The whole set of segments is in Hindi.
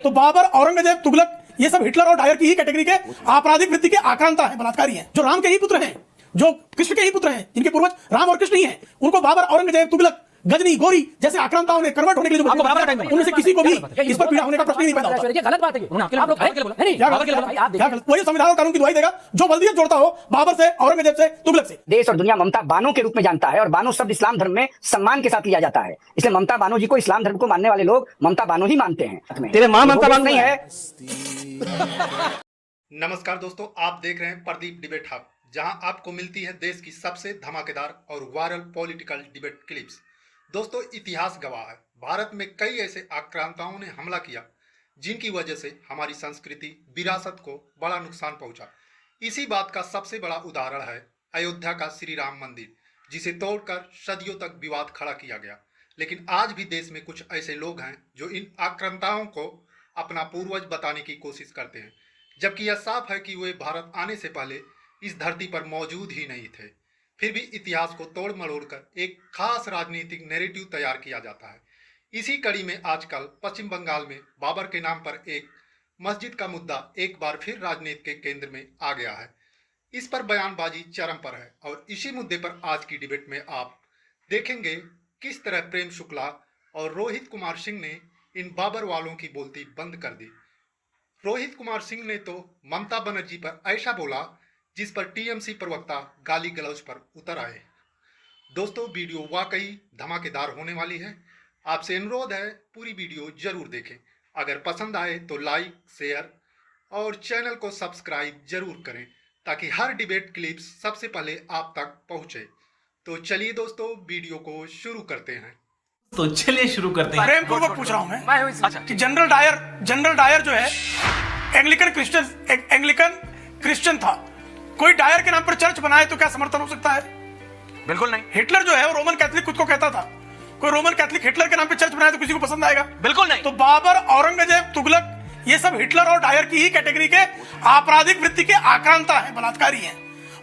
तो बाबर, औरंगजेब, तुगलक, ये सब हिटलर और डायर की ही कैटेगरी के आपराधिक वृत्ति के आक्रांता है, बलात्कारी हैं। जो राम के ही पुत्र हैं, जो कृष्ण के ही पुत्र हैं, जिनके पूर्वज राम और कृष्ण ही हैं, उनको बाबर, औरंगजेब, तुगलक, गजनी, गोरी जैसे आक्रांताओं ने कन्वर्ट होने के लिए जो उनमें से किसी को भी इस पर पीड़ा होने का प्रश्न ही नहीं पैदा होता। ये गलत बात है। वही संविधान और कानून की दुहाई देगा जो बल्दियत जोड़ता हो बाबर से, औरंगजेब से, तुगलक से। देश और दुनिया ममता बानो के रूप में जानता है और बानो शब्द इस्लाम धर्म में सम्मान के साथ लिया जाता है, इसलिए ममता बानो जी को इस्लाम धर्म को मानने वाले लोग ममता बानो ही मानते हैं। तेरे मां ममता बानो नहीं है। नमस्कार दोस्तों, आप देख रहे हैं प्रदीप डिबेट हब, जहां आपको मिलती है देश की सबसे धमाकेदार और वायरल पॉलिटिकल डिबेट क्लिप्स। दोस्तों, इतिहास गवाह है, भारत में कई ऐसे आक्रांताओं ने हमला किया जिनकी वजह से हमारी संस्कृति, विरासत को बड़ा नुकसान पहुंचा। इसी बात का सबसे बड़ा उदाहरण है अयोध्या का श्री राम मंदिर, जिसे तोड़कर सदियों तक विवाद खड़ा किया गया। लेकिन आज भी देश में कुछ ऐसे लोग हैं जो इन आक्रांताओं को अपना पूर्वज बताने की कोशिश करते हैं, जबकि यह साफ है कि वे भारत आने से पहले इस धरती पर मौजूद ही नहीं थे। फिर भी इतिहास को तोड़ मरोड़ कर एक खास राजनीतिक नैरेटिव तैयार किया जाता है। इसी कड़ी में आजकल पश्चिम बंगाल में बाबर के नाम पर एक मस्जिद का मुद्दा एक बार फिर राजनीति के केंद्र में आ गया है। इस पर बयानबाजी चरम पर है और इसी मुद्दे पर आज की डिबेट में आप देखेंगे किस तरह प्रेम शुक्ला और रोहित कुमार सिंह ने इन बाबर वालों की बोलती बंद कर दी। रोहित कुमार सिंह ने तो ममता बनर्जी पर ऐसा बोला जिस पर टीएमसी प्रवक्ता गाली गलौज पर उतर आए। दोस्तों, वीडियो वाकई धमाकेदार होने वाली है। आपसे अनुरोध है पूरी वीडियो जरूर देखें। अगर पसंद आए तो लाइक, शेयर और चैनल को सब्सक्राइब जरूर करें ताकि हर डिबेट क्लिप्स सबसे पहले आप तक पहुंचे। तो चलिए दोस्तों, वीडियो को शुरू करते हैं। तो चलिए शुरू करते हैं। प्रेम पूर्वक पूछ रहा हूं मैं कि जनरल डायर जो है एंग्लिकन क्रिश्चियन था, कोई डायर के नाम पर चर्च बनाए तो क्या समर्थन हो सकता है? बिल्कुल नहीं। हिटलर जो है वो रोमन कैथोलिक खुद को कहता था, कोई रोमन कैथोलिक हिटलर के नाम पे चर्च बनाए तो किसी को पसंद आएगा? बिल्कुल नहीं। तो बाबर, औरंगजेब, तुगलक, ये सब हिटलर और डायर की ही कैटेगरी के आपराधिक वृत्ति के आक्रांता हैं, बलात्कारी हैं।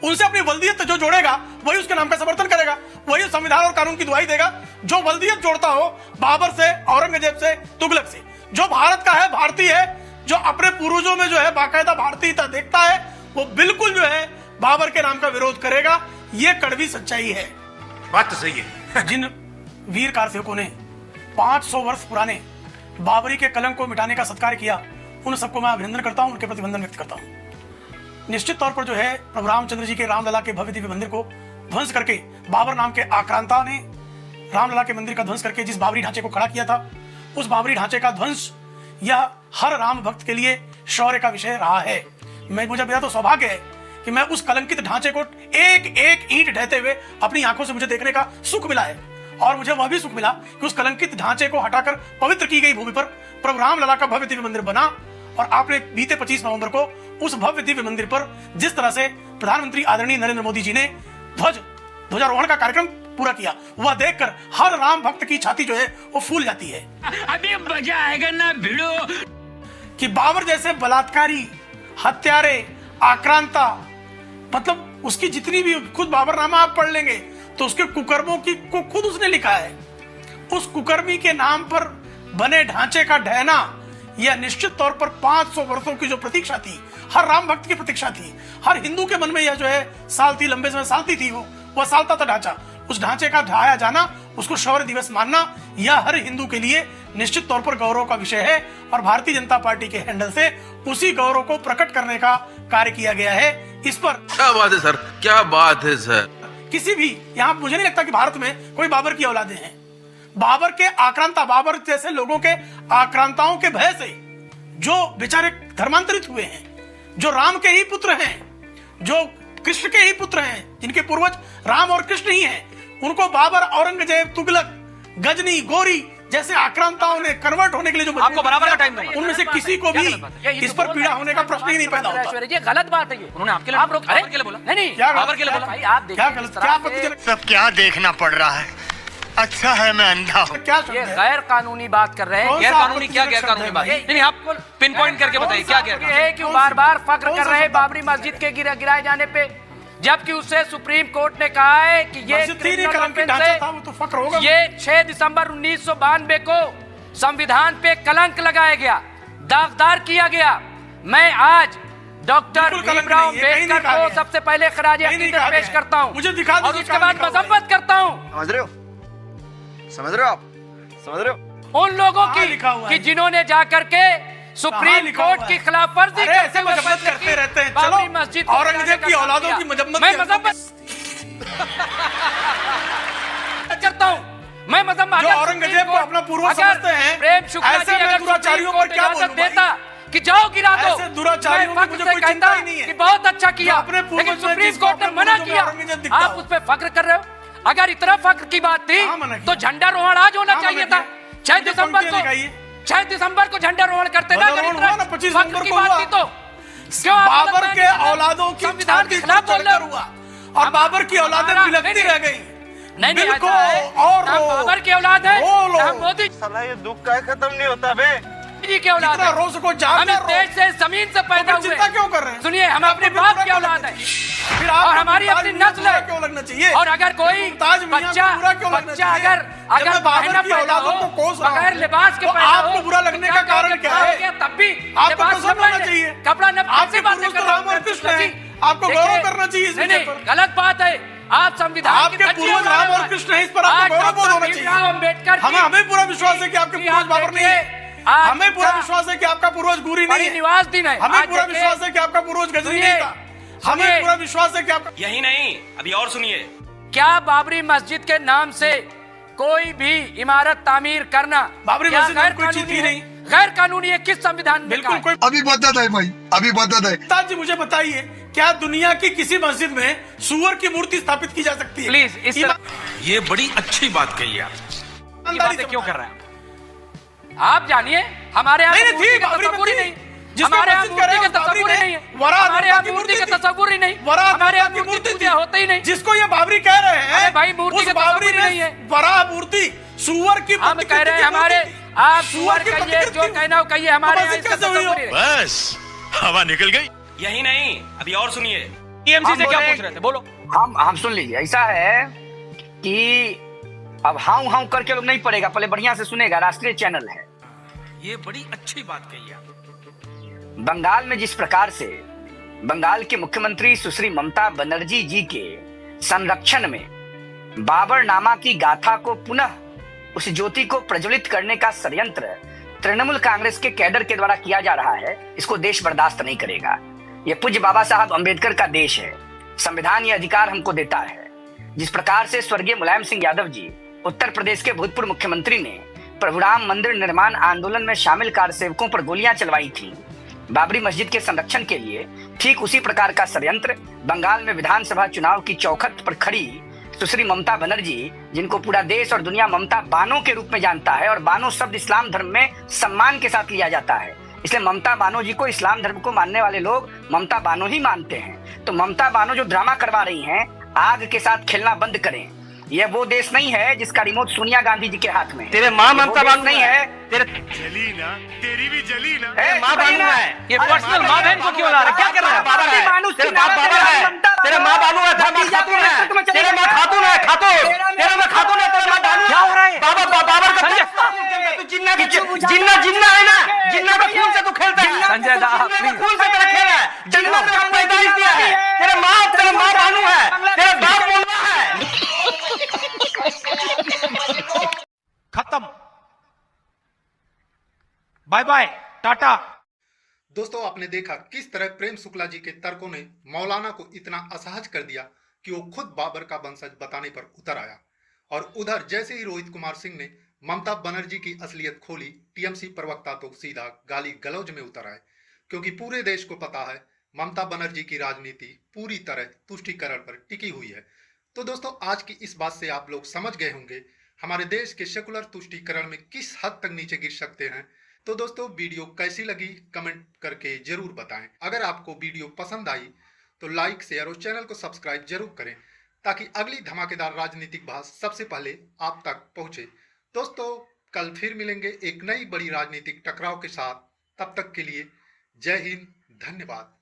उनसे अपनी बल्दियत जो जोड़ेगा वही उसके नाम का समर्थन करेगा, वही संविधान और कानून की दुहाई देगा जो बल्दियत जोड़ता हो बाबर से, औरंगजेब से, तुगलक से। जो भारत का है, भारतीय है, जो अपने पूर्वजों में जो है बाकायदा भारतीयता देखता है, वो बिल्कुल जो है बाबर के नाम का विरोध करेगा। ये कड़वी सच्चाई है। बात तो सही है। जिन वीर कारसेवकों ने 500 वर्ष पुराने बाबरी के कलंक को मिटाने का सत्कार किया, उन सबको मैं अभिनंदन करता हूं, उनके प्रति वंदन व्यक्त करता हूं। निश्चित तौर पर जो है प्रभु रामचंद्र जी के रामलला के भव्य दिव्य मंदिर को ध्वंस करके बाबर नाम के आक्रांता ने रामलला के मंदिर का ध्वंस करके जिस बाबरी ढांचे को खड़ा किया था, उस बाबरी ढांचे का ध्वंस यह हर राम भक्त के लिए शौर्य का विषय रहा है। मुझे मेरा तो सौभाग्य है कि मैं उस कलंकित ढांचे को एक एक ईंट ढहते हुए अपनी आंखों से मुझे देखने का सुख मिला है। और मुझे वह भी सुख मिला कि उस कलंकित ढांचे को हटाकर पवित्र की गई भूमि पर प्रभु रामलला का भव्य दिव्य मंदिर बना। और आपने बीते 25 नवंबर को उस भव्य दिव्य मंदिर पर जिस तरह से प्रधानमंत्री आदरणीय नरेंद्र मोदी जी ने ध्वजारोहण का कार्यक्रम पूरा किया, वह देखकर हर राम भक्त की छाती जो है वो फूल जाती है। अभी मजा आएगा ना भिड़ो कि बाबर जैसे बलात्कारी, हत्यारे, आक्रांता, मतलब उसकी जितनी भी खुद बाबरनामा आप पढ़ लेंगे तो उसके कुकर्मों की को खुद उसने लिखा है। उस कुकर्मी के नाम पर बने ढांचे का ढहना यह निश्चित तौर पर 500 वर्षों की जो प्रतीक्षा थी, हर राम भक्त की प्रतीक्षा थी, हर हिंदू के मन में यह जो है सालती, लंबे समय सालती थी, वह सालता था ढांचा। उस ढांचे का ढाया जाना, उसको शौर्य दिवस मानना, यह हर हिंदू के लिए निश्चित तौर पर गौरव का विषय है। और भारतीय जनता पार्टी के हैंडल से उसी गौरव को प्रकट करने का कार्य किया गया है। इस पर क्या बात है सर, क्या बात है सर। किसी भी यहाँ मुझे नहीं लगता कि भारत में कोई बाबर की औलादे हैं। बाबर के आक्रांता, बाबर जैसे लोगों के आक्रांताओं के भय से जो बेचारे धर्मांतरित हुए हैं, जो राम के ही पुत्र हैं, जो कृष्ण के ही पुत्र हैं, जिनके पूर्वज राम और कृष्ण ही हैं, उनको बाबर, औरंगजेब, तुगलक, गजनी, गोरी जैसे आक्रांताओं ने कन्वर्ट होने के लिए जो आपको बराबर का टाइम दूंगा। उनमें से किसी को भी इस पर पीड़ा होने का प्रश्न ही नहीं पैदा होता। ये गलत बात है। ये उन्होंने आपके लिए बोला। नहीं, क्या बाबर के लिए बोला? भाई आप क्या गलत, क्या आपत्तिजनक, सब क्या देखना पड़ रहा है? अच्छा है मैं अंधा हूँ। क्या शब्द ये है? गैर कानूनी बात कर रहे हैं। गैर कानूनी क्या गैर कानूनी बात? नहीं, आप पिन पॉइंट करके बताइए क्या गैर कानूनी ये क्यों बार बार फक्र कर रहे हैं बाबरी मस्जिद के गिराए जाने पे, जबकि उससे सुप्रीम कोर्ट ने कहा है कि ये क्रिमिनल ऑफेंस है। ये 6 दिसंबर 1992 को संविधान पे कलंक लगाया गया। दागदार किया गया। मैं आज डॉक्टर बिल्कुल कलंक भीमराव नहीं है, कहीं नहीं अम्बेडकर कहा को गया। सबसे पहले खराज कहीं नहीं अकीदत कहा पेश गया। करता हूँ मुझे दिखा और दीजिए उसके कहाँ बाद लिखा हुआ है। मजम्मत करता हूँ समझ रहे हो? समझ रहे हो आप? समझ रहे हो? उन लोगों कहाँ लिखा हुआ की है? कि जिन्होंने जाकर के सुप्रीम लिखा कोर्ट हुआ की है? खिलाफ वर्जी अरे ऐसे मजम्मत करते रहते हैं। चलो, बाबरी मस्जिद को औरंगजेब गिराने की का औलादों काम की किया। मजम्मत मैं करते मजम्मत करता हूँ। मैं मजम्मत जो औरंगजेब को अपना पूर्वज समझते हैं, प्रेम शुक्ला ऐसे जी में अगर दुराचारियों सुप्रीम पर क्या कोर्ट बोलूं इजाजत भाई? देता कि जाओ गिरा दो, ऐसे दुराचारियों मैं की मुझे फख्र से कोई कहता चिंता ही नहीं है। कि बहुत अच्छा किया, जो अपने पूर्वज लेकिन में सुप्रीम जिसको कोर्ट ने अपने मना पूर्वजों में किया। औरंगजेब दिखता आप हो। उस पर फख्र कर रहे हो। अगर इतना फख्र की बात थी हाँ, मना तो किया। झंडारोहण आज होना हाँ, चाहिए मना था। किया। 6 मुझे दिसंबर पंक्तियां को दिखाइए। 6 दिसंबर को झंडारोहण करते ना, अगर ध्वजारोहण इतना हुआ ना, 25 फख्र नवंबर की को बात हुआ। थी तो क्यों आप बाबर मतलब के मैं औलादों की संविधान के छाती खिलाफ बोल रहे चढ़कर हो? हुआ और बाबर की औलादें हमारा- बिलखती नहीं, रह गई। नहीं दिल को ऐसा है, और ना रो, बाबर की औलाद है रो लो। ना मोदी साला ये दुख का खत्म नहीं होता बे। जी की औलाद जितना है। रो सको जाग हम कर इस रो। देश से जमीन से पैदा फिर चिंता हुए। क्यों कर रहे हैं? सुनिए, हम आपको अपने फिर बाप बुरा की क्यों औलाद लगना है चाहिए? फिर और आपको हमारी मुमताज अपनी मियां नस्ल बुरा है। क्यों लगना चाहिए? और अगर कोई मुमताज मियां को बच्चा बुरा क्यों लगना बच्चा चाहिए? अगर जब मैं बाबर पहना की पैदा औलादों हो, को कोस रहा बगैर हूं, लिबास के तो पैदा हो, आपको बुरा लगने तो का क्या कारण क्या क्या है? क्या तब भी आपको लिबास पसंद सब होना लाएंगे। चाहिए। कपड़ा न आपके कैसे बातें पूर्वज कर तो रहे राम और हो? कृष्ण हैं। जी, आपको देखिए, गौरव करना चाहिए इस नहीं, विषय नहीं, पर। गलत बात है। आप संविधान आपके की धज्जियां पूर्वज उड़ा राम रहे और हैं। कृष्ण हैं, इस पर आपको आज गौरव बोध डॉक्टर होना भीमराव चाहिए। अम्बेडकर की- हमें पूरा विश्वास है कि आपके जी, पूर्वज आप बाबर नहीं देखिए, है। आज हमें पूरा का विश्वास है कि आपका पूर्वज गुरी नहीं है। परिनिवास दिन है। हमें आज पूरा देखिए, विश्वास है कि आपका पूर्वज गजनी सुनिए, नहीं था। हमें सुनिए। पूरा विश्वास है कि आपका यही नहीं, अभी और सुनिए। क्या बाबरी मस्जिद के नाम से कोई भी इमारत तामीर करना बाबरी क्या मस्जिद में गैर कोई चीज कानूनी थी है? नहीं। गैर कानूनी है किस संविधान में बिल्कुल लिखा है? कोई अभी बदत है भाई, अभी बदत है। मुमताज जी मुझे बताइए, क्या दुनिया की किसी मस्जिद में सुअर की मूर्ति स्थापित की जा सकती है? प्लीज इस तरह ये बड़ी अच्छी बात कही आप। की बातें क्यों कर रहे हैं आप? जानिए, हमारे यहाँ नहीं, तो नहीं, मूर्ति थी, का बाबरी तस्वुर ही मस्जिद। नहीं। जिसको हमारे यहाँ मस्जिद कह रहे मूर्ति हैं, का वो बाबरी तस्वुर ही नहीं। नहीं है। वरा हमारे यहाँ की मूर्ति मूर्ति का थी। तस्वुर ही नहीं। वरा हमारे यहाँ की मूर्ति थी। होते ही नहीं। जिसको ये बाबरी कह रहे हैं, अरे भाई, मूर्ति उस का बाबरी तस्वुर ही नहीं है। में वरा मूर्ति सुअर की हम प्रतिकृति कह रहे हैं की हमारे मूर्ति थी। आप सुअर सुअर की कहिए प्रतिकृति जो कहना हो कहिए, हमारे अब यहाँ ऐसे इसका कैसे हुई तस्वुर ही हो? नहीं। बस हवा निकल गई। यही नहीं, अभी और सुनिए। टीएमसी से क्या बोले- पूछ रहे थे? बोलो। हम सुन लीजिए। ऐसा है कि अब हाउ हाउ करके लोग नहीं पड़ेगा, पहले बढ़िया से सुनेगा। राष्ट्रीय चैनल है। ये बड़ी अच्छी बात कही आप। बंगाल में जिस प्रकार से बंगाल के मुख्यमंत्री सुश्री ममता बनर्जी जी के संरक्षण में बाबर नामा की गाथा को पुनः उस ज्योति को प्रज्वलित करने का षड्यंत्र तृणमूल कांग्रेस के कैडर के द्वारा किया जा रहा है, इसको देश बर्दाश्त नहीं करेगा। यह पूज्य बाबा साहब अंबेडकर का देश है। संविधान ये अधिकार हमको देता है। जिस प्रकार से स्वर्गीय मुलायम सिंह यादव जी उत्तर प्रदेश के भूतपूर्व मुख्यमंत्री ने प्रभु राम मंदिर निर्माण आंदोलन में शामिल कारसेवकों पर गोलियां चलवाई थी बाबरी मस्जिद के संरक्षण के लिए, ठीक उसी प्रकार का षड्यंत्र बंगाल में विधानसभा चुनाव की चौखट पर खड़ी सुश्री ममता बनर्जी, जिनको पूरा देश और दुनिया ममता बानो के रूप में जानता है, और बानो शब्द इस्लाम धर्म में सम्मान के साथ लिया जाता है, इसलिए ममता बानो जी को इस्लाम धर्म को मानने वाले लोग ममता बानो ही मानते हैं। तो ममता बानो जो ड्रामा करवा रही हैं, आग के साथ खेलना बंद करें। यह वो देश नहीं है जिसका रिमोट सोनिया गांधी जी के हाथ में है। तेरे माँ ये वो ममता देश बानो नहीं है। तेरे जली ना, तेरी भी जली ना। ए, माँ भाई बानू ना। है। ये अरे पर्सनल भाई माँ ना। बहन को क्यों ला रहा है? क्या कर रहा है? बाबा है। बानू, तेरे तेरा बाप बाबा बाबा है। ममता तेरे बाबा माँ बानू है, तेरा माँ भतीजा खातून तेरे है। रक्त में चलेगा। तेरा माँ खातून है, खातून। तेरा माँ खातून है, तेरा माँ बानू। क्या हो रहा है? बाबर का तू जिन्ना जिन्ना है ना, जिन्ना का खून से तू खेलता है। संजय दा, जिन्ना का खून से तेरा खेल है। जिन्ना तेरा पैदाइश दिया है। तेरा माँ बानू है, तेरा बाप मुल्ला है। खत्म, बाय बाय, टाटा। दोस्तों, आपने देखा किस तरह प्रेम शुक्ला जी के तर्कों ने मौलाना को इतना असहज कर दिया कि वो खुद बाबर का वंशज बताने पर उतर आया। और उधर जैसे ही रोहित कुमार सिंह ने ममता बनर्जी की असलियत खोली, टीएमसी प्रवक्ता तो सीधा गाली गलौज में उतर आए, क्योंकि पूरे देश को पता है ममता बनर्जी की राजनीति पूरी तरह तुष्टीकरण पर टिकी हुई है। तो दोस्तों, आज की इस बात से आप लोग समझ गए होंगे हमारे देश के सेकुलर तुष्टीकरण में किस हद तक नीचे गिर सकते हैं। तो दोस्तों, वीडियो कैसी लगी कमेंट करके जरूर बताएं। अगर आपको वीडियो पसंद आई तो लाइक, शेयर और चैनल को सब्सक्राइब जरूर करें, ताकि अगली धमाकेदार राजनीतिक बहस सबसे पहले आप तक पहुंचे। दोस्तों, कल फिर मिलेंगे एक नई बड़ी राजनीतिक टकराव के साथ। तब तक के लिए जय हिंद, धन्यवाद।